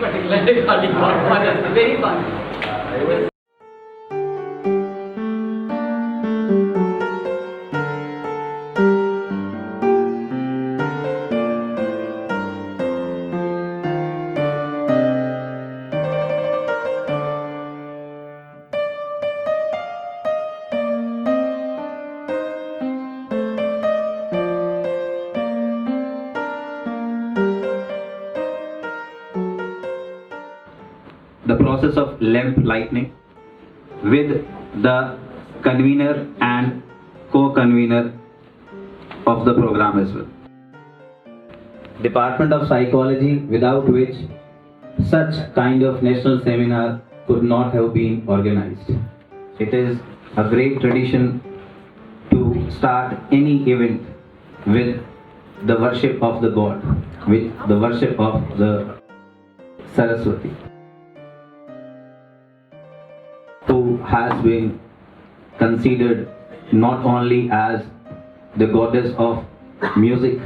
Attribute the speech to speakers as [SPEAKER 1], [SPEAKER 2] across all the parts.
[SPEAKER 1] particular recording, not one, very fun.
[SPEAKER 2] The process of lamp lighting with the convener and co-convener of the program as well. Department of Psychology, without which such kind of national seminar could not have been organized. It is a great tradition to start any event with the worship of the God, with the worship of the Saraswati, who has been considered not only as the goddess of music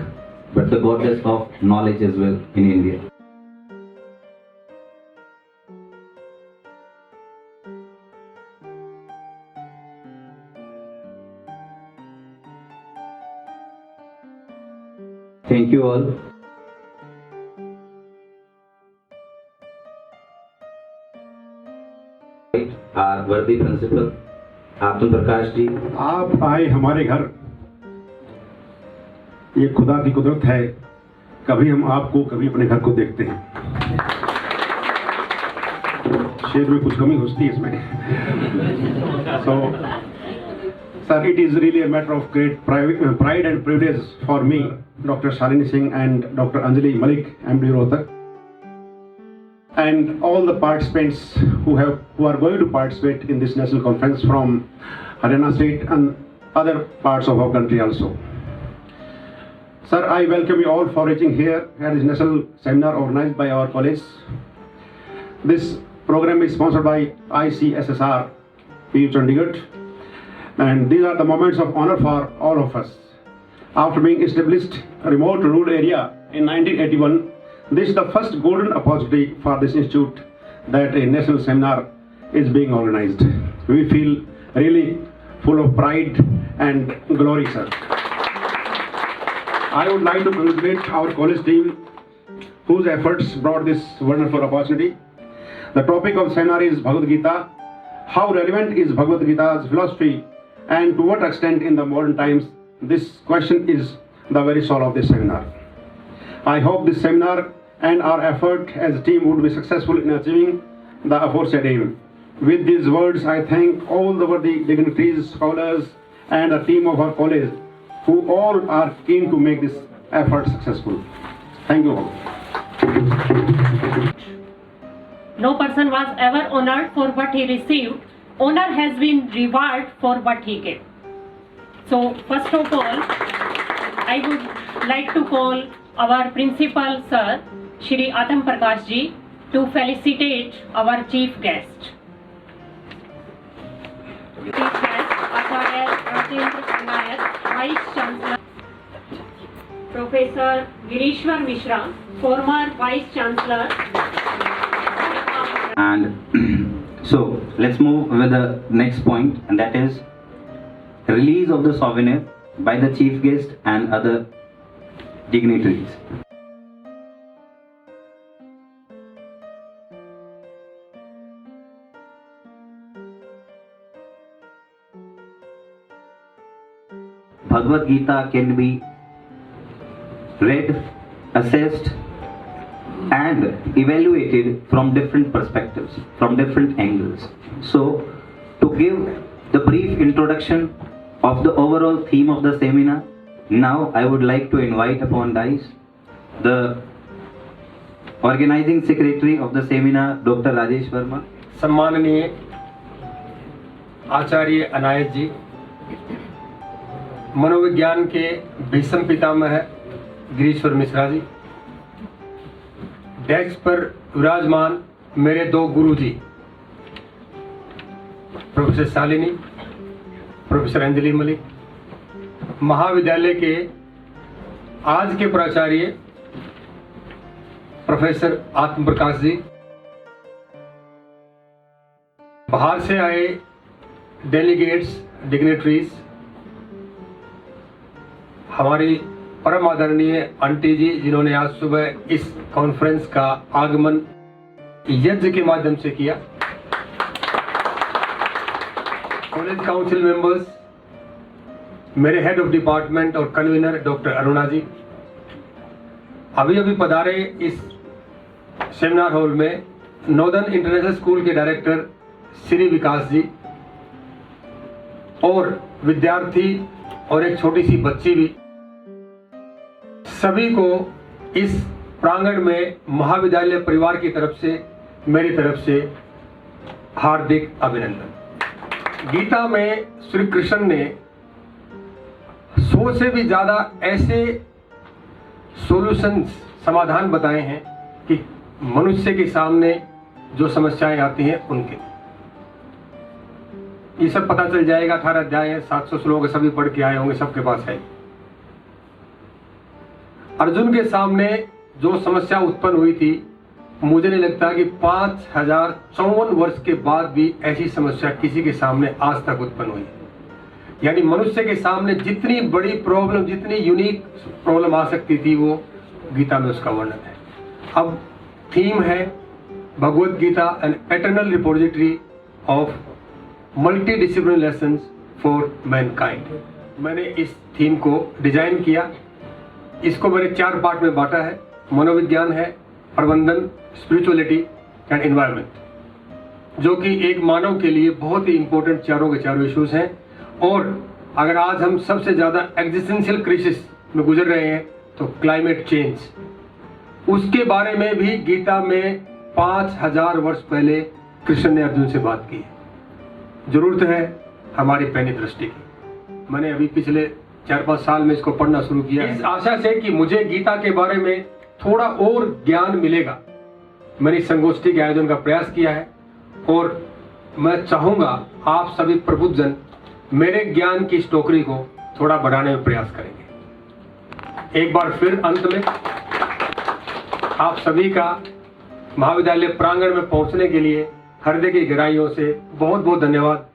[SPEAKER 2] but the goddess of knowledge as well in India. Thank you all. Our worthy principal, आत्म प्रकाश जी,
[SPEAKER 3] आप आए हमारे घर, ये खुदा की कुदरत है। कभी हम आपको कभी अपने घर को देखते हैं। शेर में कुछ कमी होती है इसमें। So, sir, it is really a matter of great pride and privilege for me, Dr. Shalini Singh and Dr. Anjali Malik, MD Rohtak, and all the participants who are going to participate in this national conference from Haryana state and other parts of our country also. Sir, I welcome you all for reaching here at this national seminar organized by our college. This program is sponsored by ICSSR, PU Chandigarh, and these are the moments of honor for all of us. After being established a remote rural area in 1981, this is the first golden opportunity for this institute that a national seminar is being organized. We feel really full of pride and glory, sir. I would like to congratulate our college team whose efforts brought this wonderful opportunity. The topic of seminar is Bhagavad Gita. How relevant is Bhagavad Gita's philosophy, and to what extent in the modern times? This question is the very soul of this seminar. I hope this seminar and our effort as a team would be successful in achieving the aforesaid aim. With these words, I thank all the worthy dignitaries, scholars, and the team of our college who all are keen to make this effort successful. Thank you all.
[SPEAKER 4] No person was ever honored for what he received. Honor has been reward for what he gave. So first of all, I would like to call our principal sir, Shri Atam Prakash ji, to felicitate our chief guest. Chief guest, Acharya Rajendra Nayak, Vice Chancellor, Professor Girishwar Mishra, former Vice Chancellor.
[SPEAKER 2] And so let's move with the next point, and that is release of the souvenir by the chief guest and other dignitaries. Bhagavad Gita can be read, assessed, and evaluated from different perspectives, from different angles. So, to give the brief introduction of the overall theme of the seminar, now I would like to invite upon dais the organizing secretary of the seminar, Dr. Rajesh Verma.
[SPEAKER 5] सम्माननीय आचार्य अनायत जी, मनोविज्ञान के भीषम पितामह Girishwar Mishra ji, desk पर विराजमान मेरे दो गुरु जी, professor Shalini, professor Anjali Malik, महाविद्यालय के आज के प्राचार्य प्रोफेसर आत्म प्रकाश जी, बाहर से आए डेलीगेट्स, डिग्नेटरीज, हमारी परम आदरणीय आंटी जी जिन्होंने आज सुबह इस कॉन्फ्रेंस का आगमन यज्ञ के माध्यम से किया, कॉलेज काउंसिल मेंबर्स, मेरे हेड ऑफ डिपार्टमेंट और कन्वीनर डॉक्टर अरुणा जी, अभी अभी पधारे इस सेमिनार हॉल में नॉर्दर्न इंटरनेशनल स्कूल के डायरेक्टर श्री विकास जी, और विद्यार्थी और एक छोटी सी बच्ची भी, सभी को इस प्रांगण में महाविद्यालय परिवार की तरफ से मेरी तरफ से हार्दिक अभिनंदन। गीता में श्री कृष्ण ने 100 से भी ज्यादा ऐसे सॉल्यूशंस, समाधान बताए हैं कि मनुष्य के सामने जो समस्याएं आती हैं उनके, ये सब पता चल जाएगा। 18 अध्याय है, 700 श्लोक सभी पढ़ के आए होंगे, सबके पास है। अर्जुन के सामने जो समस्या उत्पन्न हुई थी, मुझे नहीं लगता कि 5054 वर्ष के बाद भी ऐसी समस्या किसी के सामने आज तक उत्पन्न हुई है। यानी मनुष्य के सामने जितनी बड़ी प्रॉब्लम, जितनी यूनिक प्रॉब्लम आ सकती थी, वो गीता में उसका वर्णन है। अब थीम है Bhagavad Gita an eternal repository of multidisciplinary lessons for mankind. मैंने इस थीम को डिजाइन किया, इसको मैंने 4 पार्ट में बांटा है। मनोविज्ञान है, प्रबंधन, स्पिरिचुअलिटी एंड एनवायरनमेंट, जो कि एक मानव के लिए बहुत ही इंपॉर्टेंट चारों के चारों इश्यूज हैं। और अगर आज हम सबसे ज्यादा एग्जिस्टेंशियल क्राइसिस में गुजर रहे हैं तो क्लाइमेट चेंज, उसके बारे में भी गीता में 5000 वर्ष पहले कृष्ण ने अर्जुन से बात की है। जरूरत है हमारी पैनी दृष्टि की। मैंने अभी पिछले 4-5 साल में इसको पढ़ना शुरू किया, इस आशा से कि मुझे गीता के बारे में थोड़ा और ज्ञान मिलेगा। मैंने इस संगोष्ठी के आयोजन का प्रयास किया है और मैं चाहूंगा आप सभी प्रबुद्धजन मेरे ज्ञान की टोकरी को थोड़ा बढ़ाने में प्रयास करेंगे। एक बार फिर अंत में आप सभी का महाविद्यालय प्रांगण में पहुंचने के लिए हृदय की गहराइयों से बहुत बहुत धन्यवाद।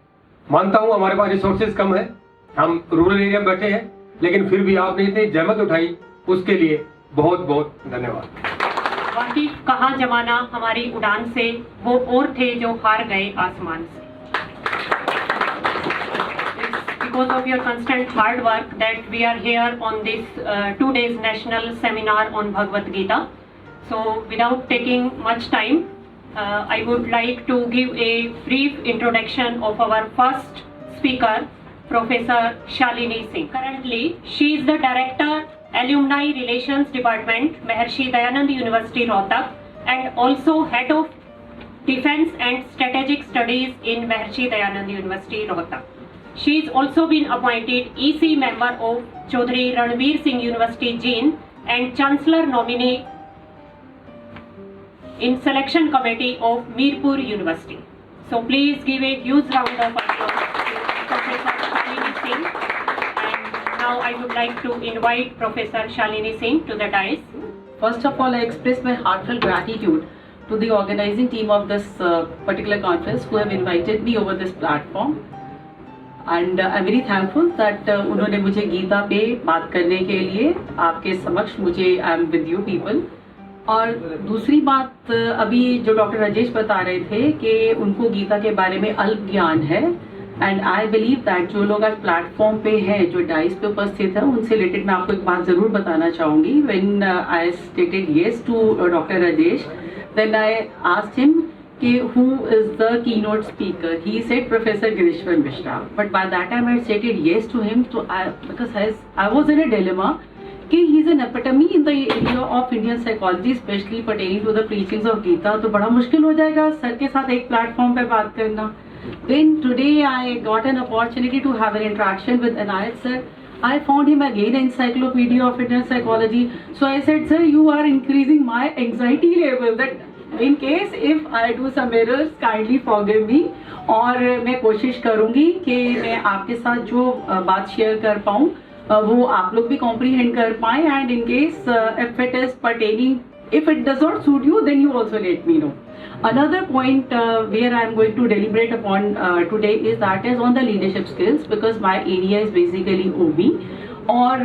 [SPEAKER 5] मानता हूं हमारे पास रिसोर्सेज कम है, हम रूरल एरिया में बैठे हैं, लेकिन फिर भी आपने इतनी जहमत उठाई, उसके लिए बहुत बहुत धन्यवाद।
[SPEAKER 4] वाकिफ कहाँ जमाना हमारी उड़ान से, वो और थे जो हार गए आसमान से। Because of your constant hard work that we are here on this 2 days national seminar on Bhagavad Gita. So without taking much time, I would like to give a brief introduction of our first speaker, Professor Shalini Singh. Currently, she is the Director, Alumni Relations Department, Maharshi Dayanand University, Rohtak, and also Head of Defense and Strategic Studies in Maharshi Dayanand University, Rohtak. She has also been appointed EC member of Chaudhary Ranveer Singh University, Jean, and Chancellor nominee in selection committee of Mirpur University. So please give a huge round of applause to Professor Shalini Singh. And now I would like to invite Professor Shalini Singh to the dais.
[SPEAKER 1] First of all, I express my heartfelt gratitude to the organizing team of this particular conference who have invited me over this platform. And I am very thankful that उन्होंने मुझे गीता पे बात करने के लिए आपके समक्ष, मुझे I am with you people. और दूसरी बात, अभी जो डॉक्टर राजेश बता रहे थे कि उनको गीता के बारे में अल्प ज्ञान है, एंड आई बिलीव दैट जो लोग आज प्लेटफॉर्म पे हैं, जो डाइस पे उपस्थित हैं, उनसे रिलेटेड मैं आपको एक बात जरूर बताना चाहूँगी। When I stated yes to doctor Rajesh, then I asked him who is the keynote speaker. He said Professor Girishwar Mishra, but by that time I stated yes to him because I was in a dilemma कि he is an epitome in the area of Indian psychology, especially pertaining to the preachings of Gita. तो बड़ा मुश्किल हो जाएगा sir के साथ एक platform पे बात करना। Then today I got an opportunity to have an interaction with Anayat sir. I found him again encyclopedia of Indian psychology. So I said, sir, you are increasing my anxiety level. That in case if I do some errors, kindly forgive me. और मैं कोशिश करूँगी कि मैं आपके साथ जो बात शेयर कर पाऊँ वो आप लोग भी कॉम्प्रीहेंड कर पाएँ, and in case if it is pertaining, if it does not suit you, then you also let me know. Another point where I am going to deliberate upon today is that is on the leadership skills, because my area is basically OB. और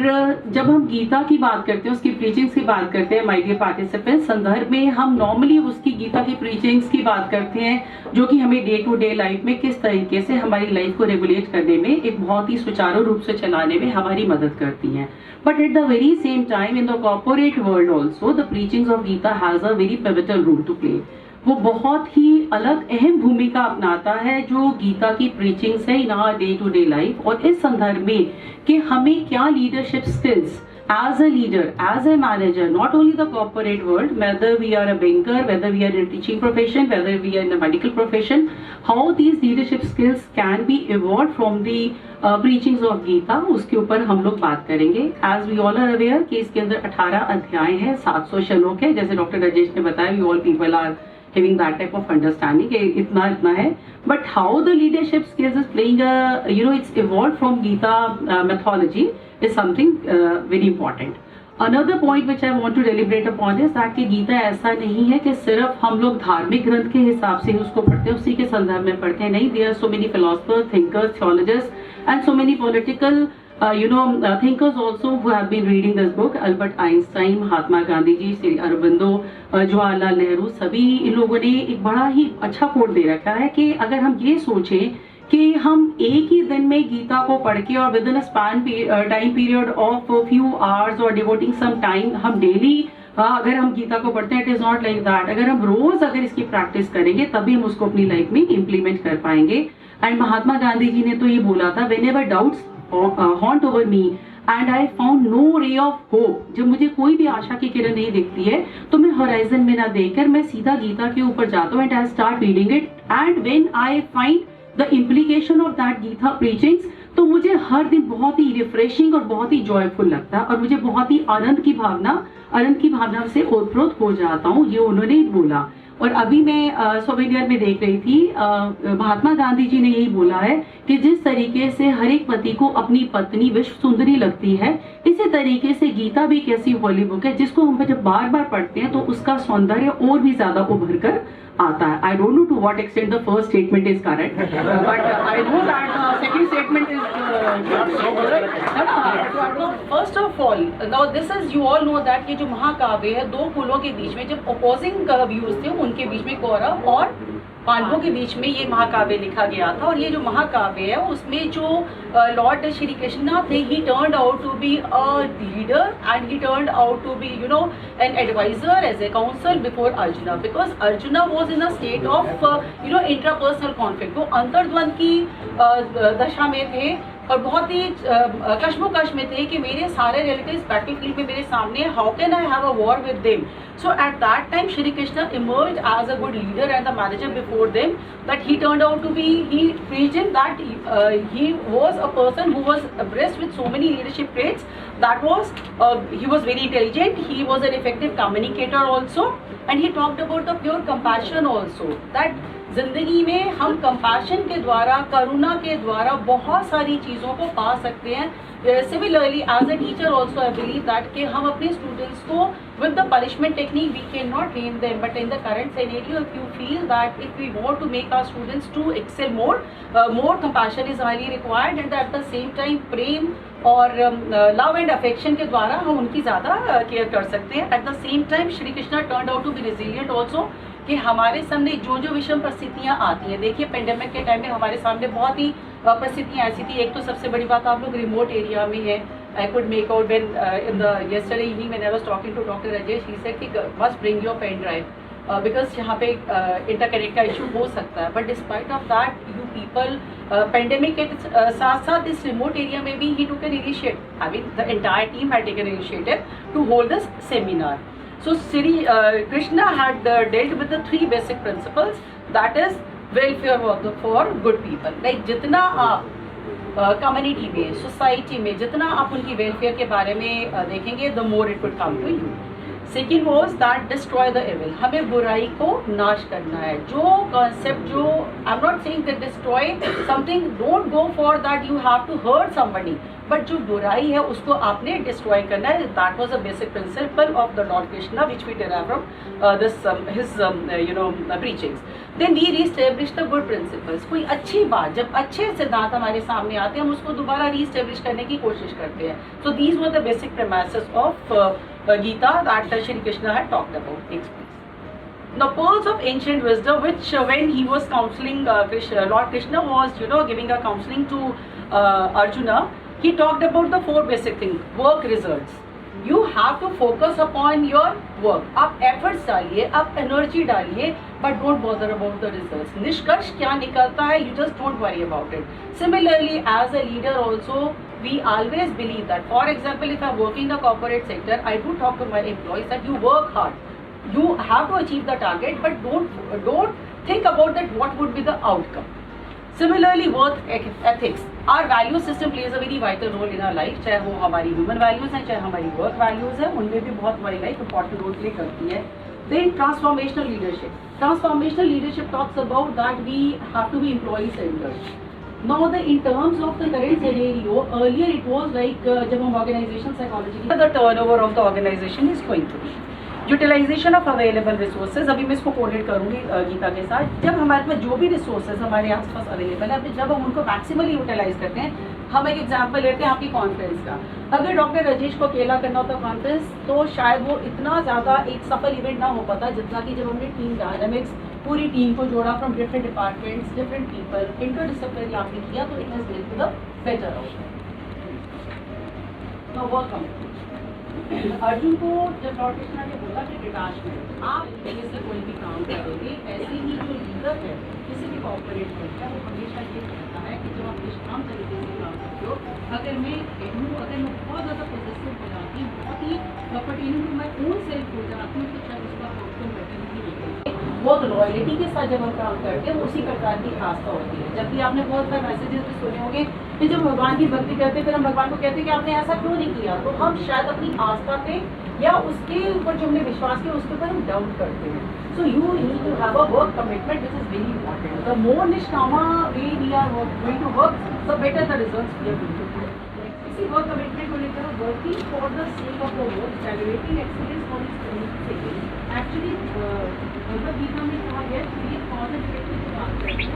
[SPEAKER 1] जब हम गीता की बात करते हैं, उसकी preachings की बात करते हैं, माय डियर पार्टिसिपेंट्स, संदर्भ में हम नॉर्मली उसकी गीता की प्रीचिंग्स की बात करते हैं जो कि हमें डे टू डे लाइफ में किस तरीके से हमारी लाइफ को रेगुलेट करने में, एक बहुत ही सुचारू रूप से चलाने में हमारी मदद करती हैं. But at the very same time in the corporate world also the preachings of Gita has a very pivotal role to play. वो बहुत ही अलग अहम भूमिका अपनाता है जो गीता की प्रीचिंग्स है in our day to day life. और इस संदर्भ में कि हमें क्या leadership skills as a leader, as a manager, not only the corporate world, whether we are a banker, whether we are in a teaching profession, whether we are in a medical profession, how these leadership skills can be evolved from the preachings of Gita, उसके ऊपर हम लोग बात करेंगे. As we all are aware कि इसके अंदर 18 अध्याय हैं, 700 श्लोक है, जैसे डॉक्टर राजेश ने बताया, we all people are having that type of understanding कि इतना है. But how the leadership skills is playing it's evolved from Gita mythology is something very important. Another point which I want to deliberate upon is that कि गीता ऐसा नहीं है कि सिर्फ हम लोग धार्मिक ग्रंथ के हिसाब से उसको पढ़ते हैं, उसी के संदर्भ में पढ़ते हैं. नहीं, there are so many philosophers, thinkers, theologians and so many political thinkers also who have been reading this book. Albert Einstein, Mahatma Gandhi ji, Shri Aurobindo, Jawaharlal Nehru, सभी इन लोगों ने एक बड़ा ही अच्छा कोट दे रखा है कि अगर हम ये सोचें कि हम एक ही दिन में गीता को पढ़ के और with in span time period of few hours और डिवोटिंग सम टाइम हम डेली अगर हम गीता को पढ़ते हैं, it is not like that. अगर हम रोज अगर इसकी प्रैक्टिस करेंगे तभी हम उसको अपनी लाइफ में इम्प्लीमेंट कर पाएंगे. एंड महात्मा गांधी जी ने तो ये बोला था, whenever doubts haunt over me and I found no ray of hope. जब मुझे कोई भी आशा की किरण नहीं दिखती है तो मैं होराइजन में ना देखकर मैं सीधा गीता के ऊपर जाता हूँ and I start reading it. And when I find the implication of that Gita preachings, तो मुझे हर दिन बहुत ही रिफ्रेशिंग और बहुत ही जॉयफुल लगता है और मुझे बहुत ही आनंद की भावना से ओतप्रोत हो जाता हूँ. ये उन्होंने बोला. और अभी मैं सोवेनियर में देख रही थी, महात्मा गांधी जी ने यही बोला है कि जिस तरीके से हर एक पति को अपनी पत्नी विश्व सुंदरी लगती है, इसी तरीके से गीता भी एक ऐसी होली बुक है जिसको हम जब बार बार पढ़ते हैं तो उसका सौंदर्य और भी ज्यादा उभर कर आता है. I don't know to what extent the first statement is correct, but I know that second statement is first of all. Now this is, you all know that कि जो महाकाव्य है, दो कुलों के बीच में जब अपोजिंग व्यूज थे, उनके बीच में कौरव और पांडवों के बीच में ये महाकाव्य लिखा गया था. और ये जो महाकाव्य है उसमें जो लॉर्ड श्री कृष्ण थे, he turned out to be a leader and he turned out to be an advisor as a counsel before Arjuna, because Arjuna was in a state of intrapersonal conflict. वो अंतर्द्वंद की दशा में थे और बहुत ही कश्मोकश में थे कि मेरे सारे रिलेटिव्स बैटलफील्ड में मेरे सामने, how can I have a war with them. So at that time Shri Krishna emerged as a good leader and the manager before them, that he turned out to be, he preached him that he was a person who was blessed with so many leadership traits. That was he was very intelligent, he was an effective communicator also, and he talked about the pure compassion also, that जिंदगी में हम compassion के द्वारा, करुणा के द्वारा बहुत सारी चीज़ों को पा सकते हैं. Similarly as a teacher also I believe that कि हम अपने स्टूडेंट्स को with the punishment technique we can not train them, but in the current scenario if you feel that if we want to make our students to excel more, more compassion is highly required, and at the same time प्रेम और love and affection के द्वारा हम उनकी ज़्यादा care कर सकते हैं. At the same time Shri Krishna turned out to be resilient also, कि हमारे सामने जो जो विषम परिस्थितियाँ आती हैं, देखिए पेंडेमिक के टाइम में हमारे सामने बहुत ही परिस्थितियाँ ऐसी थी. एक तो सबसे बड़ी बात, आप लोग रिमोट एरिया में है. I could make out when in the yesterday evening when I was talking to doctor Rajesh, he said कि must bring your pen drive because यहाँ पे इंटरकनेक्ट का इशू हो सकता है. But despite of that you people, pandemic के साथ साथ इस रिमोट एरिया में भी he took an initiative, I mean the entire team had taken initiative to hold this seminar. So Sri Krishna had dealt with the three basic principles, that is welfare for good people. Like जितना आप community में, society में जितना आप उनकी welfare के बारे में देखेंगे, the more it would come to you. Second was that destroy the evil. हमें बुराई को नाश करना है. जो concept, जो I'm not saying that destroy something, don't go for that you have to hurt somebody. But जो बुराई है उसको आपने डिस्ट्रॉय करना है. That was a basic principle of the lord Krishna which we derive from this his preachings. Then we re-establish the good principles. कोई अच्छी बात, जब अच्छे सिद्धांत हमारे सामने आते हैं हम उसको दोबारा री-एस्टेब्लिश करने की कोशिश करते हैं. So these were the basic premises of Gita that Shri Krishna had talked about. The pearls of ancient wisdom, which when he was counseling Lord Krishna was giving a counseling to Arjuna, he talked about the four basic things. Work, results. You have to focus upon your work. आप efforts डालिए, आप energy डालिए, but don't bother about the results. निष्कर्ष क्या निकलता है, you just don't worry about it. Similarly, as a leader also, we always believe that. For example, if I'm working in the corporate sector, I do talk to my employees that you work hard. You have to achieve the target, but don't think about that what would be the outcome. Similarly, work ethics. Our value system plays a very vital role in our life. चाहे वो हमारी human values हैं, चाहे हमारी work values हैं, उनमें भी बहुत हमारी life important role play करती है. Then transformational leadership. Transformational leadership talks about that we have to be employee centered. Now, in terms of the current scenario, earlier it was like जब हम organization psychology, the turnover of the organization is going to be. Utilisation of available resources, अभी मैं इसको caudate करूंगी गीता के साथ. जब हमारे पास जो भी रिसोर्सेज हमारे आसपास अवेलेबल है, जब हम उनको मैक्सिमली यूटिलाइज करते हैं. हम एक एग्जांपल लेते हैं आपकी कॉन्फ्रेंस का. अगर डॉक्टर राजेश को अकेला करना होता कॉन्फ्रेंस, तो शायद वो इतना ज़्यादा एक सफल इवेंट ना हो पाता जितना कि जब हमने टीम डायनामिक्स, पूरी टीम को जोड़ा from different departments, different people, interdisciplinary आपने किया, तो it has led to the better outcome. Arjun को जब लॉर्ड कृष्णा ने बोला कि डिटैचमेंट, आप पहले से कोई भी काम करोगे, ऐसे ही जो लीडर है किसी भी कॉर्पोरेट में का, वो हमेशा ये कहता है कि जब आप निष्काम तरीके से काम करते हो, अगर मैं कहूँ, अगर मैं बहुत ज़्यादा पॉजिटिव हो जाती हूँ, बहुत ही pertaining to my own self हो जाती हूँ, तो शायद उसका आउटकम बेटर नहीं निकलता. बहुत लॉयल्टी के साथ जब हम काम करते हैं, उसी प्रकार की आस्था होती है. जबकि आपने बहुत बार मैसेजेस भी सुने होंगे कि जब भगवान की भक्ति करते हैं, फिर हम भगवान को कहते हैं कि आपने ऐसा क्यों नहीं किया, तो हम शायद अपनी आस्था पे या उसके ऊपर जो हमने विश्वास किया उसके ऊपर हम डाउट करते हैं. So you need to have a work commitment which is very important. The more निष्कामा way we are going to work, the better the results we are going to get. इसी वर्क कमिटमेंट को लेकर working for the sake of the work, celebrating excellence for its actually Bhagavad Gita में कहा गया कि positive व्यक्ति की बात करते हैं,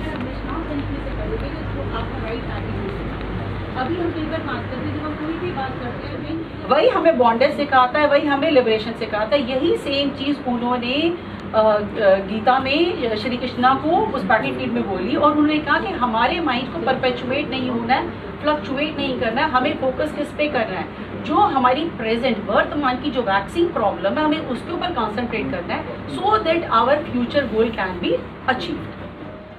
[SPEAKER 1] अगर निष्काम तरीके से करोगे तो आपका राइट एटीट्यूड. अभी हम कई बार बात करते हैं, जब हम कोई भी बात करते हैं, वही हमें बॉन्डेज सिखाता है, वही हमें लिबरेशन सिखाता है. यही सेम चीज़ उन्होंने गीता में श्री कृष्णा को उस बैटल फील्ड में बोली, और उन्होंने कहा कि हमारे माइंड को परपेचुएट नहीं होना है, फ्लक्चुएट नहीं करना है, हमें फोकस किस पे करना है, जो हमारी प्रेजेंट वर्तमान की जो वैक्सिंग प्रॉब्लम है हमें उसके ऊपर कॉन्सेंट्रेट करना है, so that our future goal can be achieved.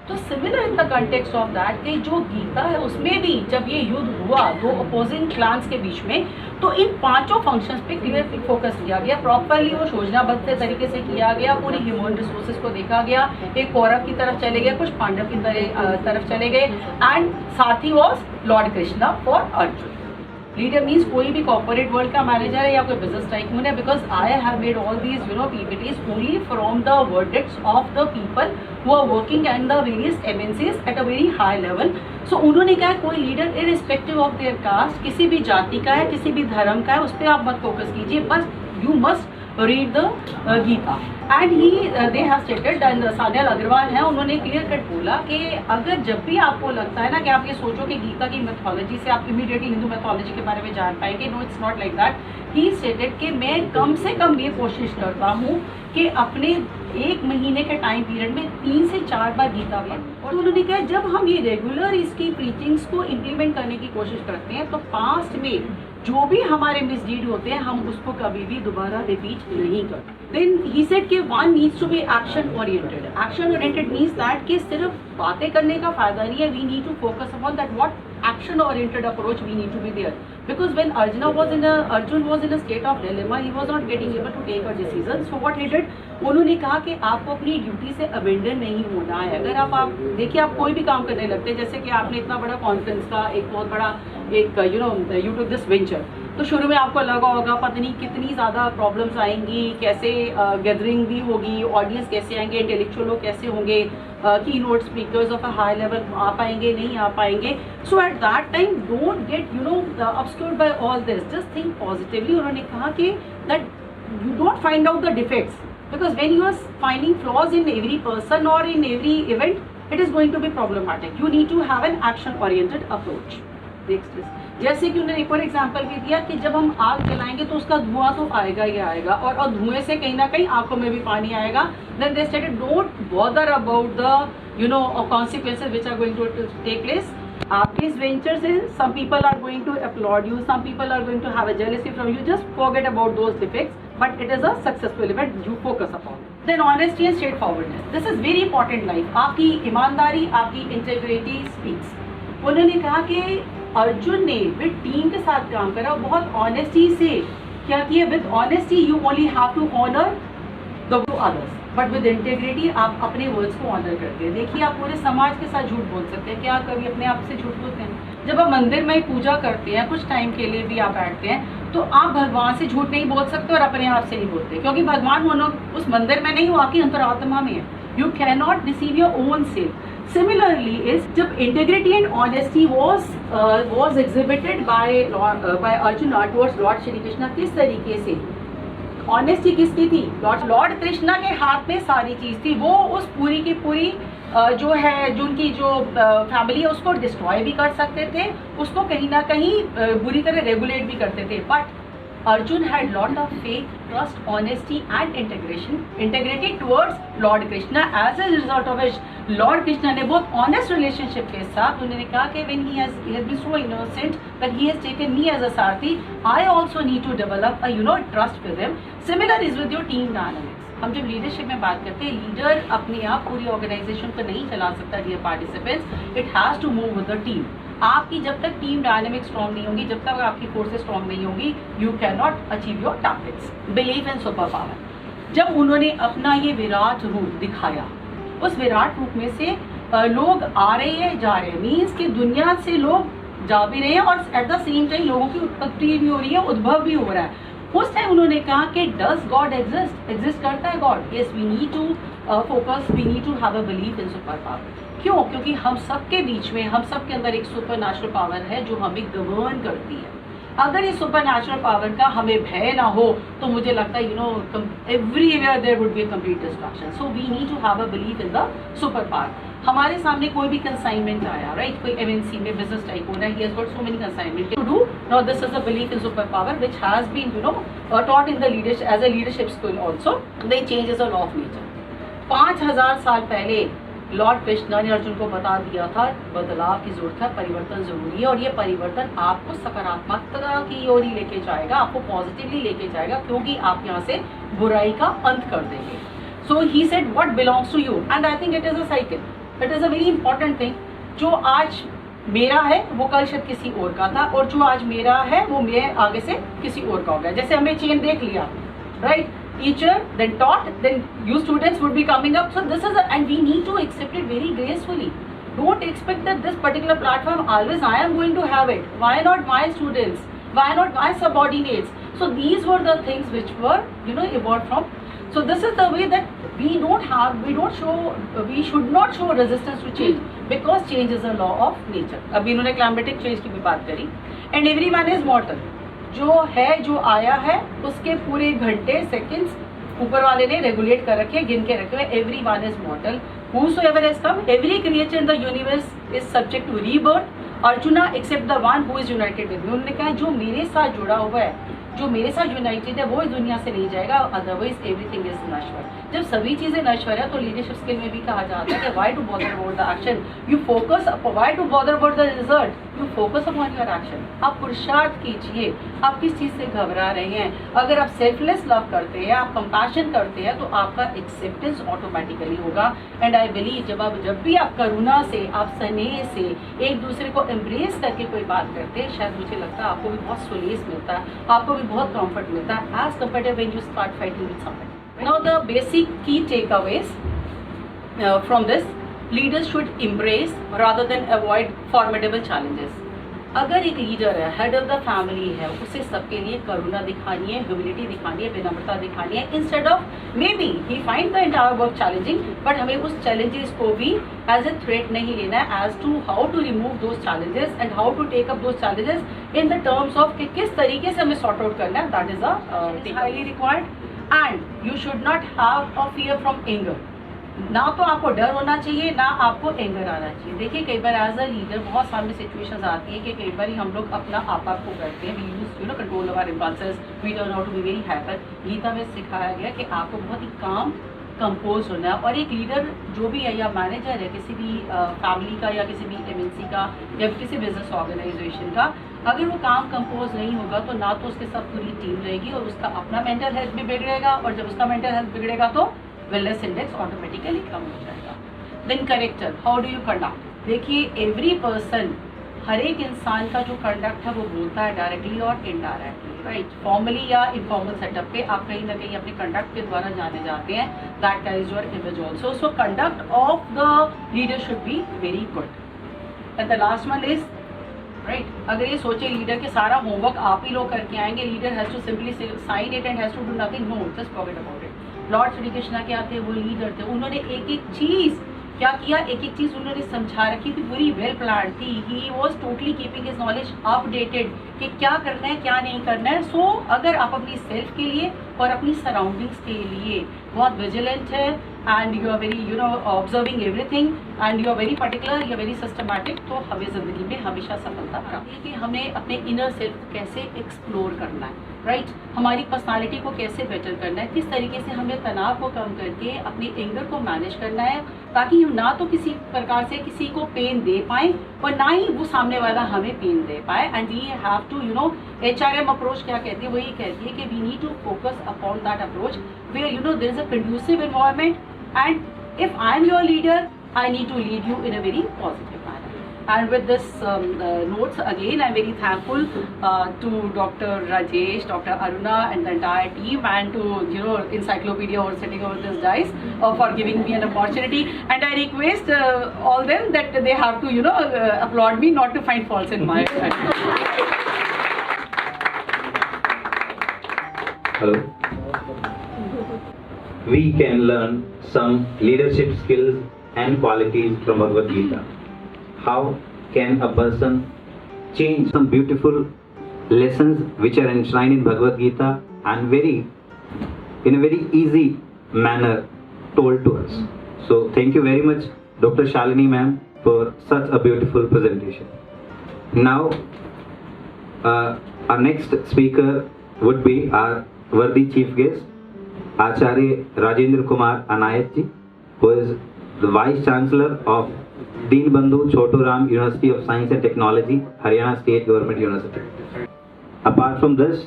[SPEAKER 1] तो similar in the context of that कि जो गीता है उसमें भी जब ये युद्ध हुआ दो अपोजिंग क्लान्स के बीच में, तो इन पांचों फंक्शंस पे क्लियर फोकस किया गया. प्रॉपरली वो योजनाबद्ध तरीके से किया गया, पूरी ह्यूमन रिसोर्सेज को देखा गया. एक कौरव की तरफ चले गए, कुछ पांडव की तरफ चले गए, एंड साथी was lord Krishna for Arjun. Leader means कोई भी कॉर्पोरेट वर्ल्ड का मैनेजर है या कोई बिजनेस टाइकून है, because I have made all these PPTs only from the verdicts of the people who are working and the various MNCs at a very high level. So उन्होंने कहा कोई leader irrespective of their caste, किसी भी जाति का है, किसी भी धर्म का है, उस पर आप मत फोकस कीजिए, बस you must read the Gita. And he they have stated, Sanyal Agarwal हैं, उन्होंने क्लियर कट बोला कि अगर जब भी आपको लगता है ना कि आप ये सोचो कि गीता की मैथोलॉजी से आप इमीडिएटली हिंदू मैथोलॉजी के बारे में जान पाएंगे, no it's not like that. He stated कि मैं कम से कम ये कोशिश करता हूँ कि अपने 1 महीने के टाइम पीरियड में 3 से 4 बार गीता पढ़ूं. और उन्होंने कहा जब हम ये रेगुलर इसकी प्रीचिंग्स को इम्प्लीमेंट करने की कोशिश करते हैं, तो पास्ट में जो भी हमारे मिसडीड होते हैं हम उसको कभी भी दोबारा रिपीट नहीं करते. देन ही सेड कि one needs to be action oriented. Action oriented means that कि सिर्फ बातें करने का फायदा नहीं है, we need to focus upon that what action oriented approach we need to be there, because when Arjun was in a state of dilemma, he was not getting able to take a decision. So what he did, उन्होंने कहा कि आपको अपनी duty से abandon नहीं होना है. अगर आप देखिए, आप कोई भी काम करने लगते हैं, जैसे कि आपने इतना बड़ा कॉन्फ्रेंस का एक बहुत बड़ा एक यू टुक दिस वेंचर, तो शुरू में आपको लगा होगा पता नहीं कितनी ज़्यादा प्रॉब्लम्स आएंगी, कैसे गैदरिंग भी होगी, ऑडियंस कैसे आएंगे, इंटेलेक्चुअल लोग कैसे होंगे, keynote speakers of a high level आ पाएंगे नहीं आ पाएंगे. So at that time don't get obscured by all this, just think positively. उन्होंने कहा कि that you don't find out the defects, because when you are finding flaws in every person or in every event, it is going to be problematic. You need to have an action oriented approach. Next is, जैसे कि उन्होंने एक और example भी दिया कि जब हम आग जलाएंगे तो उसका धुआं तो आएगा ही आएगा, और धुएं से कहीं ना कहीं आंखों में भी पानी आएगा. Then they stated don't bother about the consequences which are going to take place. आपके इस वेंचर से some people are going to applaud you, some people are going to have a jealousy from you. Just forget about those defects, but it is a successful event. You focus upon it. Then honesty and straightforwardness. This is very important life. आपकी ईमानदारी, आपकी integrity speaks. उन्होंने कहा कि अर्जुन ने with team के साथ काम करा, बहुत ऑनेस्टी से क्या किया. With honesty you only have to honour the others, but with integrity आप अपने वर्ड्स को ऑनर करते हैं. देखिए, आप पूरे समाज के साथ झूठ बोल सकते हैं, क्या कभी अपने आप से झूठ बोलते हैं? जब आप मंदिर में पूजा करते हैं, कुछ टाइम के लिए भी आप बैठते हैं, तो आप भगवान से झूठ नहीं बोल सकते और अपने आप से नहीं बोलते, क्योंकि भगवान उस मंदिर में नहीं, वो आपकी अंतरात्मा में है. You can not deceive your own self. Similarly, is जब integrity and honesty was exhibited by Arjuna towards Lord Shri Krishna, किस तरीके से ऑनेस्टी किसकी थी? लॉर्ड कृष्णा के हाथ में सारी चीज थी. वो उस पूरी की पूरी जो है, जो उनकी जो फैमिली है उसको डिस्ट्रॉय भी कर सकते थे, उसको कहीं ना कहीं बुरी तरह रेगुलेट भी करते थे. But Arjun had lot of faith, trust, honesty and integrity towards Lord Krishna. As a result of which, Lord Krishna ने बहुत honest relationship के साथ उन्होंने कहा कि when he has been so innocent that he has taken me as a Sarathi, I also need to develop a trust with him. Similar is with your team dynamics. हम जब leadership में बात करते हैं, लीडर अपने आप पूरी organisation को नहीं चला सकता. Dear participants, it has to move with the team. आपकी जब तक टीम डायनेमिक स्ट्रॉन्ग नहीं होगी, जब तक आपकी फोर्सेस स्ट्रॉन्ग नहीं होगी, you can not achieve your targets. Believe in super power. जब उन्होंने अपना ये विराट रूप दिखाया, उस विराट रूप में से लोग आ रहे हैं, जा रहे हैं, मीन्स कि दुनिया से लोग जा भी रहे हैं और एट द सेम टाइम लोगों की उत्पत्ति भी हो रही है, उद्भव भी हो रहा है. उस टाइम उन्होंने कहा कि डज गॉड एग्जिस्ट करता है God? Yes, we need to focus, we need to have a belief in super power. क्यों? क्योंकि हम सब के बीच में, हम सब के अंदर एक सुपर नेचुरल पावर है जो हमें गवर्न करती है. अगर ये सुपर नेचुरल पावर का हमें भय ना हो तो मुझे लगता है everywhere there would be a complete destruction. So we need to have a belief in the super power. हमारे सामने कोई भी कंसाइनमेंट आया, राइट, कोई एमएनसी में बिजनेस टाइप होना है, he has got so many consignment to do. Now this is a belief in super power which has been taught in the leadership as a leadership skill also. They changes a law of nature. 5000 साल पहले Lord Krishna ने अर्जुन को बता दिया था बदलाव की जरूरत है, परिवर्तन जरूरी है, और ये परिवर्तन आपको सकारात्मकता की ओर ही लेके जाएगा, आपको पॉजिटिवली लेके जाएगा, क्योंकि आप यहाँ से बुराई का अंत कर देंगे. So he said what belongs to you, and I think it is a cycle. It is a very important thing. जो आज मेरा है वो कल शायद किसी और का था, और जो आज मेरा है वो मैं आगे से किसी और का हो गया. जैसे हमने चेन देख लिया, right, teacher, then taught, then you students would be coming up. So this is and we need to accept it very gracefully. Don't expect that this particular platform always I am going to have it. Why not my students? Why not my subordinates? So these were the things which were evolved from. So this is the way that we should not show resistance to change, because change is a law of nature. अभी इन्होंने climatic change की भी बात करी. And everyone is mortal. जो है, जो आया है, उसके पूरे घंटे, सेकंड्स ऊपर वाले ने रेगुलेट कर रखे, गिन के रखे हुए. Everyone is मॉर्टल. Whosoever has come, every creature in the universe is subject to rebirth. Arjuna except the one who is united with me. उन्होंने कहा जो मेरे साथ जुड़ा हुआ है, जो मेरे साथ यूनाइटेड है, वो इस दुनिया से नहीं जाएगा, अदरवाइज एवरीथिंग इज नश्वर. जब सभी चीजें नश्वर है तो लीडरशिप स्किल में भी कहा जाता है कि why to bother about the action, you focus, why to bother about the result, you focus upon your action. आप पुरुषार्थ कीजिए. आप किस चीज से घबरा रहे हैं? अगर आप सेल्फलेस लव करते हैं, आप कंपैशन करते हैं, तो आपका एक्सेप्टेंस ऑटोमेटिकली होगा. एंड आई बिलीव जब भी आप करुणा से, आप स्नेह से एक दूसरे को एम्ब्रेस करके कोई बात करते हैं, शायद मुझे लगता है आपको भी बहुत सोलेस मिलता है, आपको भी बहुत कंफर्ट मिलता है, as compare when you start fighting with someone. Now the basic key takeaways from this: leaders should embrace rather than avoid formidable challenges. अगर एक लीडर है, हेड ऑफ द फैमिली है, उसे सबके लिए करुणा दिखानी है, ह्यूमिलिटी दिखानी है, विनम्रता दिखानी है, instead of may be he find the entire work challenging, but हमें उस चैलेंजेस को भी एज ए थ्रेट नहीं लेना है, as to how to remove those challenges and how to take up those challenges in the terms of कि किस तरीके से हमें सॉर्ट आउट करना है. That is a highly required. And you should not have a fear from anger. ना तो आपको डर होना चाहिए, ना आपको एंगर आना चाहिए. देखिए कई बार एज अ लीडर बहुत सामने सिचुएशंस आती है कि कई बार हम लोग अपना आपा को करते हैं. We use you know control over impulses, we turn out to be very hyper. Gita में सिखाया गया कि आपको बहुत ही काम कंपोज होना है. और एक लीडर जो भी है या मैनेजर है किसी भी फैमिली का या किसी भी एमएनसी का या किसी बिजनेस ऑर्गेनाइजेशन का, अगर वो काम कंपोज नहीं होगा तो ना तो उसके साथ पूरी टीम रहेगी और उसका अपना मेंटल हेल्थ भी बिगड़ेगा. और जब उसका मेंटल हेल्थ बिगड़ेगा तो वेलनेस इंडेक्स ऑटोमेटिकली कम हो जाएगा. Then character, how do you conduct. देखिए एवरी पर्सन, हर एक इंसान का जो कंडक्ट है वो बोलता है डायरेक्टली और इनडायरेक्टली, राइट. फॉर्मली या इनफॉर्मल सेटअप पे आप कहीं ना कहीं अपने कंडक्ट के द्वारा जाने जाते हैं. That carries your image also. So conduct of the leader should be very good. And the last one is right. अगर ये सोचे लीडर के सारा होमवर्क आप ही लोग करके आएंगे, leader has to simply sign it and has to do nothing, no, just forget about it. Lord Shri Krishna क्या थे, वो लीडर थे. उन्होंने एक एक चीज क्या किया, एक एक चीज उन्होंने समझा रखी थी, पूरी वेल प्लान थी. He was totally keeping his knowledge updated कि क्या करना है क्या नहीं करना है. सो अगर आप अपनी सेल्फ के लिए और अपनी सराउंडिंग्स के लिए बहुत विजिलेंट है and you are very you know observing everything and you are very particular, you are very systematic, तो हमें जिंदगी में हमेशा सफलता प्राप्त है. कि हमें अपने इनर सेल्फ को कैसे एक्सप्लोर करना है, राइट. हमारी पर्सनालिटी को कैसे बेटर करना है, किस तरीके से हमें तनाव को कम करके अपनी एंगर को मैनेज करना है, ताकि हम ना तो किसी प्रकार से किसी को पेन दे पाएं और ना ही वो सामने वाला हमें पेन दे पाए. And we have to you know HRM approach क्या कहती है, वो ये कहती है कि we need to focus upon that approach where you know there is a conducive environment. And if I am your leader, I need to lead you in a very positive manner. And with this notes again, I'm very thankful to Dr. Rajesh, Dr. Aruna, and the entire team, and to you know Encyclopedia or sitting over this dice for giving me an opportunity. And I request all them that they have to you know applaud me, not to find faults in my.
[SPEAKER 2] Hello. We can learn some leadership skills and qualities from Bhagavad Gita. How can a person change? Some beautiful lessons which are enshrined in Bhagavad Gita and in a very easy manner told to us. So thank you very much Dr. Shalini ma'am for such a beautiful presentation. Now our next speaker would be our worthy chief guest Acharya Rajendra Kumar Anayat ji, who is the Vice Chancellor of Deenbandhu Choturam University of Science and Technology, Haryana State Government University. Apart from this,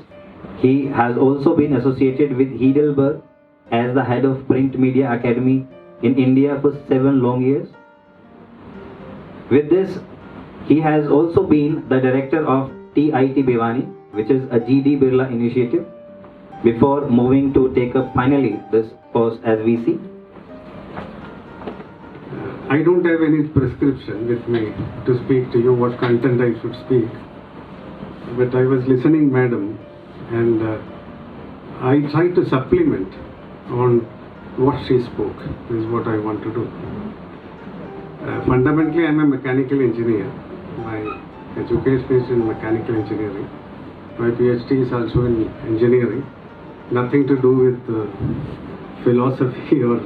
[SPEAKER 2] he has also been associated with Heidelberg as the head of Print Media Academy in India for 7 long years. With this, he has also been the director of TIT Bhiwani, which is a GD Birla initiative, before moving to take up finally this post as VC.
[SPEAKER 6] I don't have any prescription with me to speak to you what content I should speak, but I was listening madam and I tried to supplement on what she spoke is what I want to do. Fundamentally I am a mechanical engineer. My education is in mechanical engineering. My PhD is also in engineering. Nothing to do with philosophy or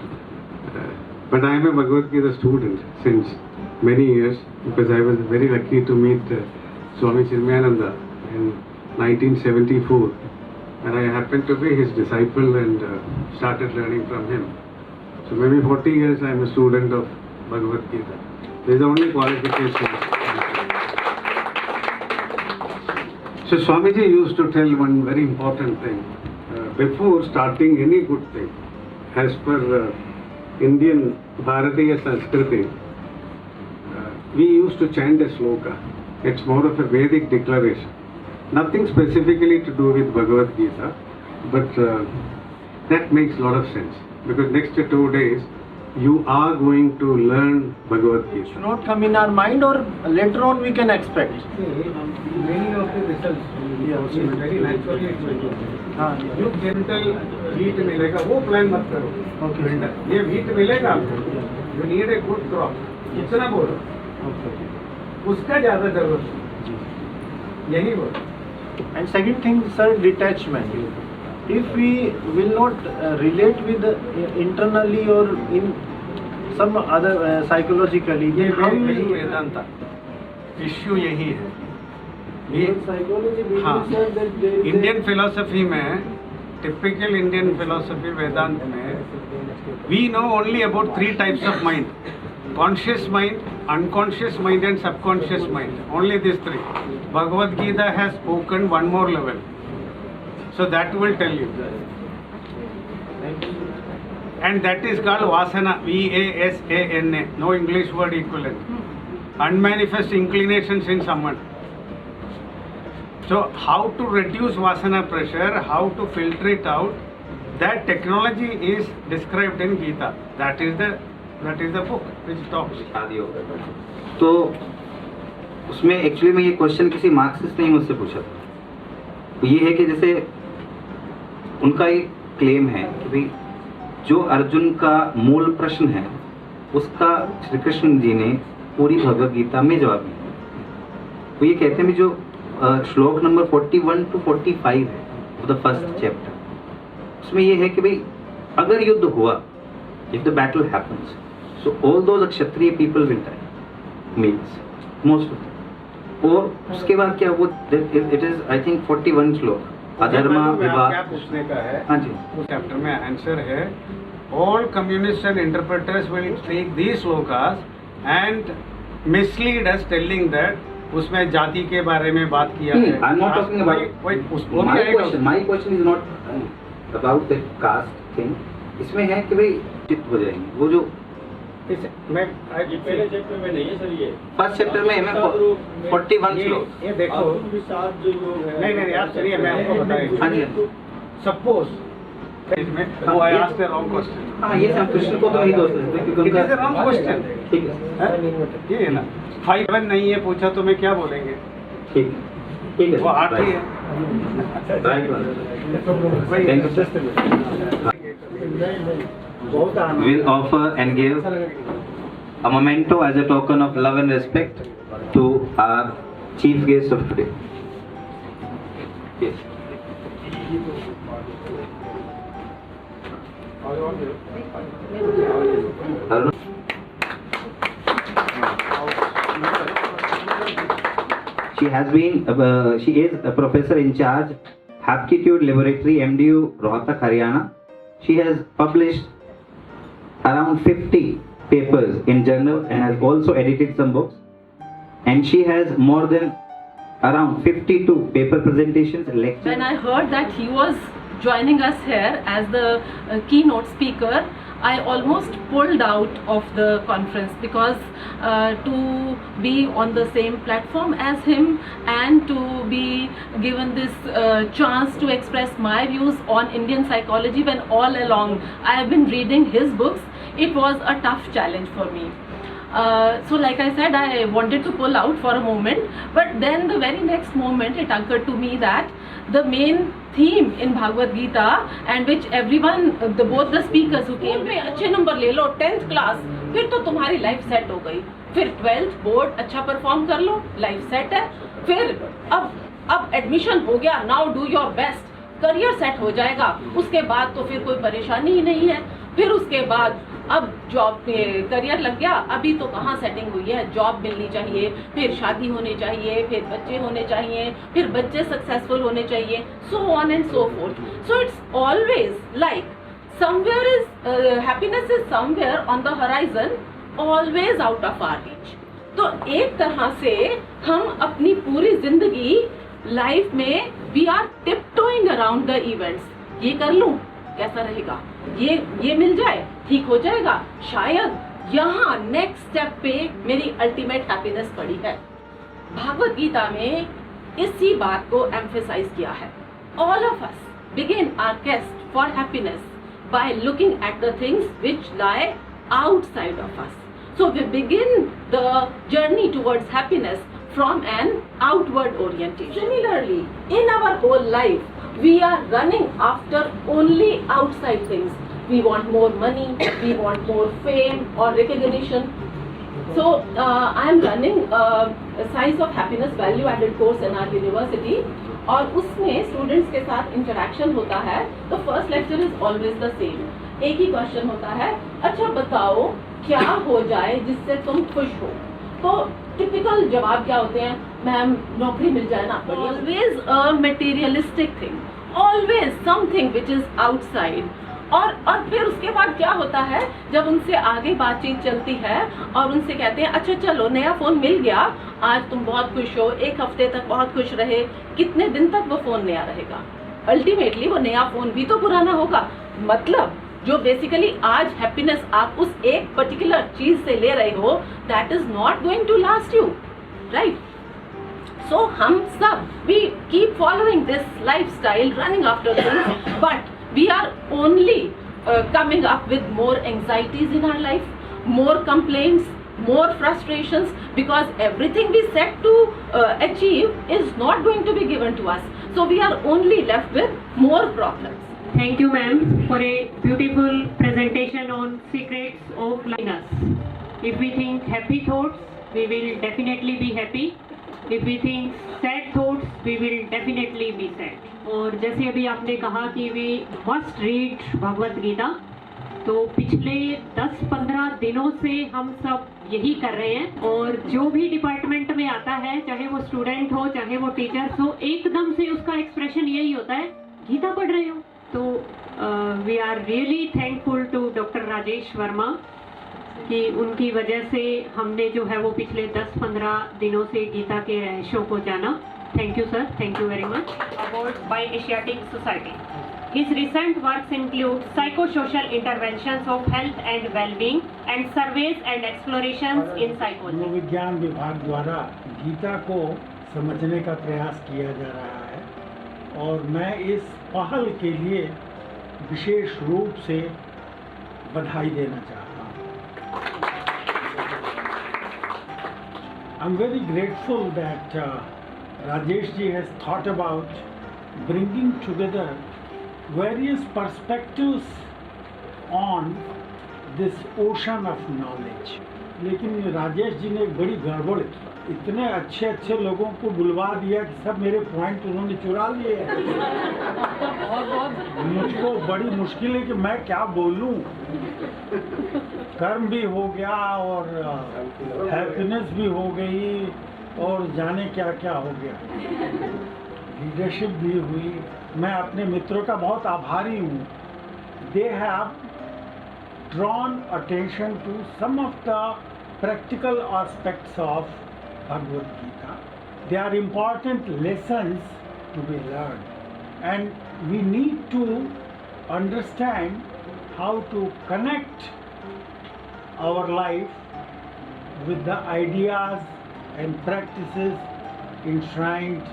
[SPEAKER 6] but I am a Bhagavad Gita student since many years because I was very lucky to meet Swami Chinmayananda in 1974 and I happened to be his disciple and started learning from him. So maybe 40 years I am a student of Bhagavad Gita. This is the only qualification. So Swamiji used to tell one very important thing. Before starting any good thing, as per Indian Bharatiya Sanskriti, we used to chant a sloka. It's more of a Vedic declaration. Nothing specifically to do with Bhagavad Gita, but that makes a lot of sense. Because next 2 days, you are going to learn Bhagavad Gita.
[SPEAKER 7] Not come in our mind, or later on we can expect.
[SPEAKER 8] Many of the results is very naturally it will do. जो chemical heat मिलेगा वो plan मत करो.
[SPEAKER 7] Okay.
[SPEAKER 8] ये heat मिलेगा आपको. You need a good crop. कितना बोलो? उसका ज्यादा जरूरत है. यही बोलो.
[SPEAKER 7] And second thing, sir, detachment. If we will not relate with internally or in some other psychologically,
[SPEAKER 8] ये
[SPEAKER 7] then how
[SPEAKER 8] वही
[SPEAKER 7] we
[SPEAKER 8] वेदांता. इश्यू यही है. ये
[SPEAKER 7] psychology
[SPEAKER 8] हाँ.
[SPEAKER 7] that
[SPEAKER 8] इंडियन फिलोसफी में टिपिकल इंडियन फिलोसफी वेदांत में we know only about 3 types of mind. Conscious mind, unconscious mind and subconscious mind. Only this 3. Bhagavad Gita has spoken one more level. So that will tell you. And that is called Vasana, Vasana, no English word equivalent. Unmanifest inclinations in someone. So how to reduce Vasana pressure, how to filter it out, that technology is described in Gita. That is the book which talks.
[SPEAKER 2] शादी हो गया तो उसमें actually में ये question किसी Marxist ने मुझसे पूछा था. तो ये है कि जैसे उनका एक क्लेम है कि भाई जो अर्जुन का मूल प्रश्न है उसका श्री कृष्ण जी ने पूरी भगवद गीता में जवाब दिया. वो ये कहते हैं जो श्लोक नंबर 41 to 45 है द फर्स्ट चैप्टर, उसमें ये है कि भाई अगर युद्ध हुआ, if the battle happens, so all those Kshatriya people will die, means most of them. और उसके बाद क्या वो इट इज आई थिंक 41 श्लोक अधर्मा विवाद.
[SPEAKER 8] क्या पूछने का है?
[SPEAKER 2] हाँ जी.
[SPEAKER 8] उस चैप्टर में आंसर है all communist and interpreters will take these shlokas and mislead us telling that उसमें जाति के बारे में बात किया है.
[SPEAKER 2] I am not talking about my question is not about the caste thing. इसमें है कि भाई चित्त हो जाएंगे वो जो
[SPEAKER 8] मैं
[SPEAKER 9] पहले चैप्टर में नहीं है सर. ये
[SPEAKER 2] फर्स्ट चैप्टर में है 41 श्लोक.
[SPEAKER 8] ये देखो नहीं आप चलिए मैं आपको
[SPEAKER 2] हाँ
[SPEAKER 8] बताऊंगा.
[SPEAKER 2] जी.
[SPEAKER 8] सपोज इसमें वो I asked the wrong question.
[SPEAKER 2] हाँ ये हम कृष्ण को तो नहीं दोष देते क्योंकि
[SPEAKER 8] it is a wrong question.
[SPEAKER 2] ठीक है.
[SPEAKER 8] ये है ना 5 नहीं है पूछा तो मैं क्या बोलेंगे?
[SPEAKER 2] ठीक है. ठीक है.
[SPEAKER 8] वो 8 ही है.
[SPEAKER 2] Right. Thank you. Will offer and give a memento as a token of love and respect to our chief guest of today. Yes. Arun. She is a professor in charge, Aptitude Laboratory, MDU, Rohtak, Haryana. She has published around 50 papers in journals and has also edited some books. And she has more than around 52 paper presentations and lectures.
[SPEAKER 1] When I heard that he was joining us here as the keynote speaker, I almost pulled out of the conference because to be on the same platform as him and to be given this chance to express my views on Indian psychology when all along I have been reading his books, it was a tough challenge for me. So like I said, I wanted to pull out for a moment, but then the very next moment it occurred to me that the main theme in Bhagavad Gita, and which everyone, both the speakers who came, में अच्छे number ले लो 10th class, फिर तो तुम्हारी life set हो गई. फिर 12th board अच्छा परफॉर्म कर लो, लाइफ सेट है. फिर अब एडमिशन हो गया, now do your best, career set हो जाएगा. उसके बाद तो फिर कोई परेशानी ही नहीं है. फिर उसके बाद अब जॉब पे करियर लग गया, अभी तो कहाँ सेटिंग हुई है, जॉब मिलनी चाहिए, फिर शादी होनी चाहिए, फिर बच्चे होने चाहिए, फिर बच्चे सक्सेसफुल होने चाहिए, so on and so forth. So it's always like somewhere is happiness is somewhere on the horizon, always out of our reach. तो एक तरह से हम अपनी पूरी जिंदगी लाइफ में we are tiptoeing around the events. ये कर लूं, कैसा रहेगा, ये मिल जाए, ठीक हो जाएगा, शायद यहाँ नेक्स्ट स्टेप पे मेरी अल्टीमेट हैप्पीनेस पड़ी है. भागवत गीता में इसी बात को एम्फेसाइज किया है. All of us begin our quest for happiness by looking at the things which lie outside of us. So we begin the journey towards happiness from an outward orientation. Similarly, in our whole life, we are running after only outside things. We want more money, we want more fame or recognition. So I am running a Science of Happiness Value Added course in our university, और उसमें students के साथ interaction होता है. तो first lecture is always the same. एक ही question होता है, अच्छा बताओ क्या हो जाए जिससे तुम खुश हो. तो टिपिकल जवाब क्या होते हैं, मैम नौकरी मिल जाए ना. Always a materialistic thing, always something which is outside. और फिर उसके बाद क्या होता है, जब उनसे आगे बातचीत चलती है और उनसे कहते हैं अच्छा चलो नया फोन मिल गया, आज तुम बहुत खुश हो, एक हफ्ते तक बहुत खुश रहे, कितने दिन तक वो फोन नया रहेगा. अल्टीमेटली वो नया फोन भी तो पुराना होगा. मतलब जो बेसिकली आज हैप्पीनेस आप उस एक पर्टिकुलर चीज से ले रहे हो, that is not going to last you, right. So हम सब we keep following this lifestyle, running after things, but we are only coming up with more anxieties in our life, more complaints, more frustrations, because everything we set to achieve is not going to be given to us. So we are only left with more problems.
[SPEAKER 4] Thank you, ma'am, for a beautiful presentation on secrets of happiness. If we think happy thoughts, we will definitely be happy. If we think sad thoughts, we will definitely be sad. और जैसे अभी आपने कहा कि we must read Bhagavad Gita, तो पिछले 10-15 दिनों से हम सब यही कर रहे हैं. और जो भी डिपार्टमेंट में आता है, चाहे वो स्टूडेंट हो चाहे वो टीचर्स हो, एकदम से उसका एक्सप्रेशन यही होता है, गीता पढ़ रहे हो. तो we are really thankful to doctor Rajesh Verma कि उनकी वजह से हमने जो है वो पिछले 10-15 दिनों से गीता के रहस्यों को जाना. Thank you, sir. Thank you very much. Award by Asiatic Society. His recent works include psychosocial interventions of health and well-being and surveys and explorations in psychology.
[SPEAKER 10] मनोविज्ञान विभाग द्वारा गीता को समझने का प्रयास किया जा रहा है और मैं इस पहल के लिए विशेष रूप से बधाई देना चाहता हूँ. I'm very grateful that Rajesh ji has thought about bringing together various perspectives on this ocean of knowledge. लेकिन राजेश जी ने एक बड़ी गड़बड़ की. इतने अच्छे अच्छे लोगों को बुलवा दिया कि सब मेरे पॉइंट उन्होंने चुरा लिए. मुझको बड़ी मुश्किल है कि मैं क्या बोलूं. कर्म भी हो गया और हैप्पीनेस भी हो गई और जाने क्या क्या हो गया, लीडरशिप भी हुई. मैं अपने मित्रों का बहुत आभारी हूँ. They have drawn attention to some of the practical aspects of Bhagavad Gita. They are important lessons to be learn and we need to understand how to connect our life with the ideas and practices enshrined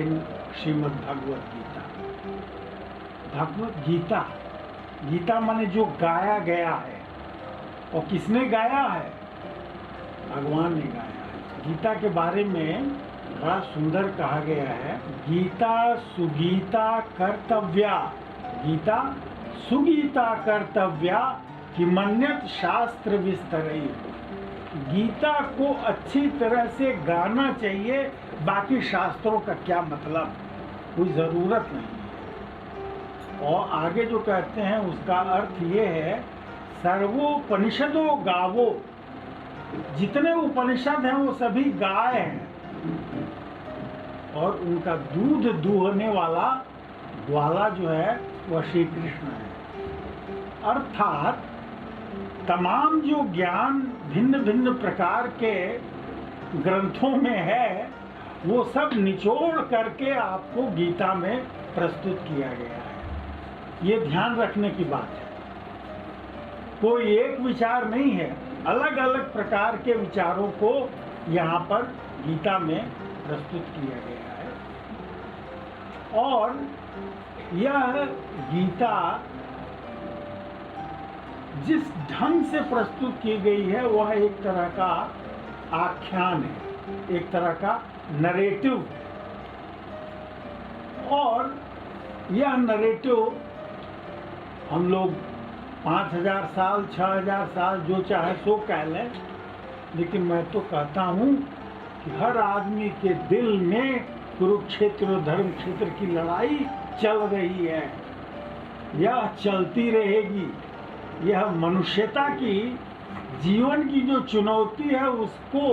[SPEAKER 10] in Srimad Bhagavad Gita. Bhagavad Gita, Gita माने जो गाया गया है. और किसने गाया है? भगवान ने गाया है. गीता के बारे में बड़ा सुंदर कहा गया है, गीता सुगीता कर्तव्या, गीता सुगीता कर्तव्या किमन्यत शास्त्र विस्तरई. गीता को अच्छी तरह से गाना चाहिए, बाकी शास्त्रों का क्या मतलब, कोई ज़रूरत नहीं है. और आगे जो कहते हैं उसका अर्थ ये है, सर्वोपनिषदों गावो. जितने उपनिषद हैं वो सभी गाय हैं और उनका दूध दूहने वाला ग्वाला जो है वह श्री कृष्ण है. अर्थात तमाम जो ज्ञान भिन्न भिन्न प्रकार के ग्रंथों में है वो सब निचोड़ करके आपको गीता में प्रस्तुत किया गया है. ये ध्यान रखने की बात है. कोई एक विचार नहीं है, अलग अलग प्रकार के विचारों को यहाँ पर गीता में प्रस्तुत किया गया है. और यह गीता जिस ढंग से प्रस्तुत की गई है वह एक तरह का आख्यान है, एक तरह का नरेटिव। और यह नरेटिव हम लोग 5000 साल 6000 साल जो चाहे सो कह लें, लेकिन मैं तो कहता हूँ कि हर आदमी के दिल में कुरुक्षेत्र और धर्म क्षेत्र की लड़ाई चल रही है, यह चलती रहेगी। यह मनुष्यता की जीवन की जो चुनौती है उसको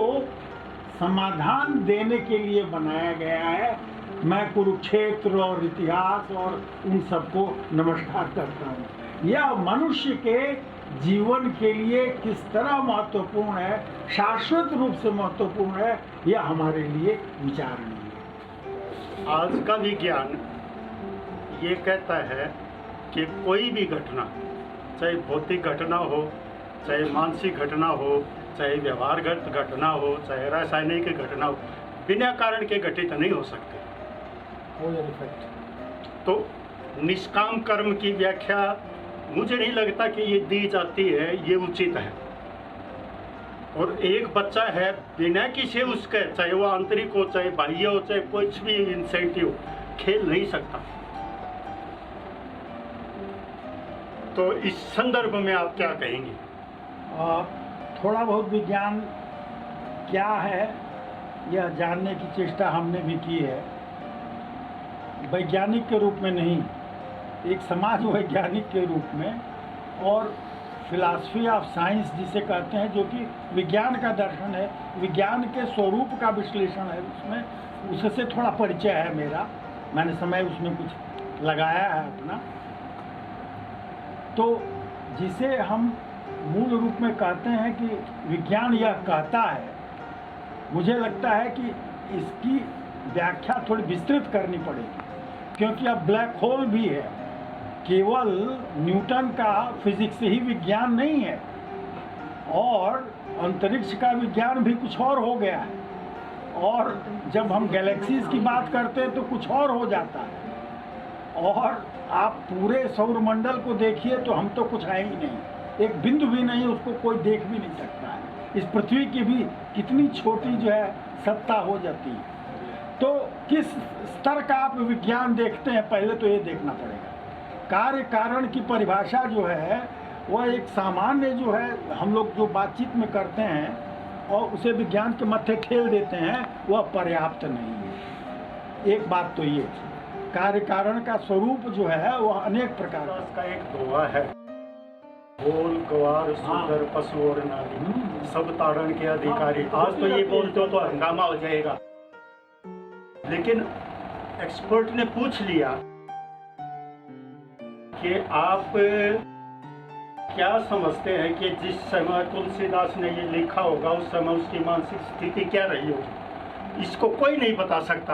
[SPEAKER 10] समाधान देने के लिए बनाया गया है। मैं कुरुक्षेत्र और इतिहास और उन सबको नमस्कार करता हूँ। यह मनुष्य के जीवन के लिए किस तरह महत्वपूर्ण है, शाश्वत रूप से महत्वपूर्ण है, यह हमारे लिए विचारणीय है।
[SPEAKER 11] आज का विज्ञान ये कहता है कि कोई भी घटना, चाहे भौतिक घटना हो, चाहे मानसिक घटना हो, चाहे व्यवहारगत घटना हो, चाहे रासायनिक घटना हो, बिना कारण के घटित नहीं हो सकते। तो निष्काम कर्म की व्याख्या मुझे नहीं लगता कि ये दी जाती है, ये उचित है। और एक बच्चा है, बिना किसी उसके, चाहे वो आंतरिक हो, चाहे बाह्य हो, चाहे कुछ भी इंसेंटिव, खेल नहीं सकता। तो इस संदर्भ में आप क्या कहेंगे?
[SPEAKER 10] थोड़ा बहुत विज्ञान क्या है यह जानने की चेष्टा हमने भी की है, वैज्ञानिक के रूप में नहीं, एक समाज वैज्ञानिक के रूप में, और फिलॉसफी ऑफ साइंस जिसे कहते हैं, जो कि विज्ञान का दर्शन है, विज्ञान के स्वरूप का विश्लेषण है, उसमें उससे थोड़ा परिचय है मेरा, मैंने समय उसमें कुछ लगाया है अपना। तो जिसे हम मूल रूप में कहते हैं कि विज्ञान यह कहता है, मुझे लगता है कि इसकी व्याख्या थोड़ी विस्तृत करनी पड़ेगी, क्योंकि अब ब्लैक होल भी है, केवल न्यूटन का फिजिक्स ही विज्ञान नहीं है, और अंतरिक्ष का विज्ञान भी कुछ और हो गया है, और जब हम गैलेक्सीज की बात करते हैं तो कुछ और हो जाता है, और आप पूरे सौरमंडल को देखिए तो हम तो कुछ है ही नहीं, एक बिंदु भी नहीं, उसको कोई देख भी नहीं सकता है। इस पृथ्वी की भी कितनी छोटी जो है सत्ता हो जाती है। तो किस स्तर का आप विज्ञान देखते हैं, पहले तो ये देखना पड़ेगा। कार्य कारण की परिभाषा जो है वह एक सामान्य जो है हम लोग जो बातचीत में करते हैं और उसे विज्ञान के मत्थे ठेल देते हैं, वह पर्याप्त नहीं है। एक बात तो ये, कार्य कारण का स्वरूप जो है वह अनेक प्रकार
[SPEAKER 11] का एक दोहा है, बोल गवार सुंदर पशु और नारी सब तारण के अधिकारी। आज तो ये बोलते हो तो हंगामा हो जाएगा, लेकिन एक्सपर्ट ने पूछ लिया कि आप क्या समझते हैं कि जिस समय तुलसीदास ने ये लिखा होगा उस समय उसकी मानसिक स्थिति क्या रही होगी। इसको कोई नहीं बता सकता,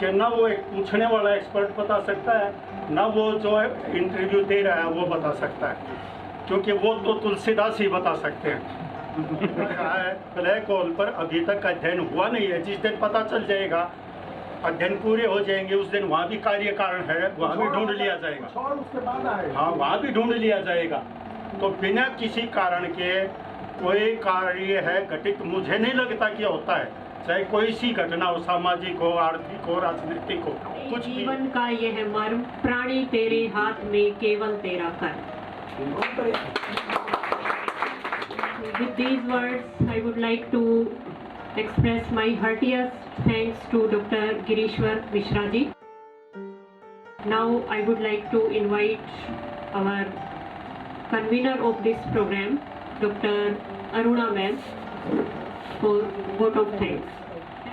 [SPEAKER 11] कि ना वो एक पूछने वाला एक्सपर्ट बता सकता है, ना वो जो इंटरव्यू दे रहा है वो बता सकता है, क्योंकि वो तो तुलसीदास ही बता सकते हैं। ब्लैक होल पर अभी तक अध्ययन हुआ नहीं है, जिस दिन पता चल जाएगा, अध्ययन पूरे हो जाएंगे, उस दिन वहाँ भी कार्य कारण है, वहाँ भी ढूंढ लिया जाएगा। हाँ, वहाँ भी ढूंढ लिया जाएगा। तो बिना किसी कारण के कोई कार्य है घटित मुझे नहीं लगता कि होता है, चाहे कोई सी घटना हो, सामाजिक हो, आर्थिक हो, राजनीतिक हो, कुछ भी।
[SPEAKER 4] जीवन का यह मर्म, प्राणी तेरे हाथ में केवल तेरा कर। With these words, I would like to express my heartiest thanks to Dr. Girishwar Mishra ji. Now I would like to invite our convener of this program, Dr. Aruna ma'am, for vote of thanks.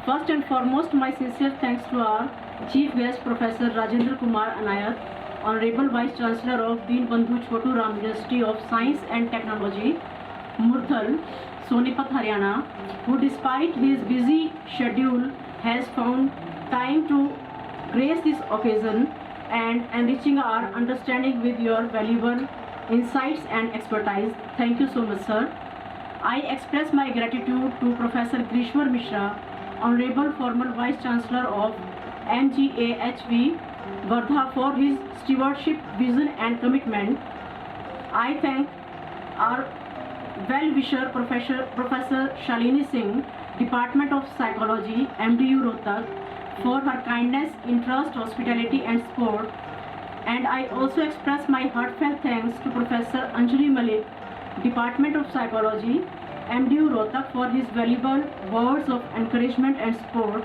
[SPEAKER 1] First and foremost, my sincere thanks to our Chief Guest Professor Rajendra Kumar Anayat, Honorable Vice Chancellor of Deen Bandhu Chotu Ram University of Science and Technology, Murthal, Sonipat, Haryana, who despite his busy schedule has found time to grace this occasion and enriching our understanding with your valuable insights and expertise. Thank you so much, sir. I express my gratitude to Professor Girishwar Mishra, Honorable former Vice Chancellor of MGAHV, Wardha, for his stewardship, vision and commitment. I thank
[SPEAKER 12] our well-wisher Professor Shalini Singh, Department of Psychology, MDU Rohtak, for her kindness, interest, hospitality and support. And I also express my heartfelt thanks to Professor Anjali Malik, Department of Psychology, MDU Rohtak, for his valuable words of encouragement and support.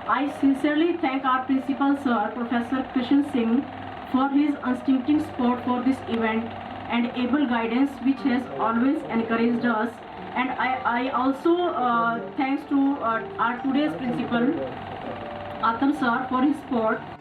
[SPEAKER 12] I sincerely thank our principal sir, Professor Krishan Singh, for his unstinting support for this event and able guidance which has always encouraged us. And I also thanks to our today's principal, Atam sir, for his support.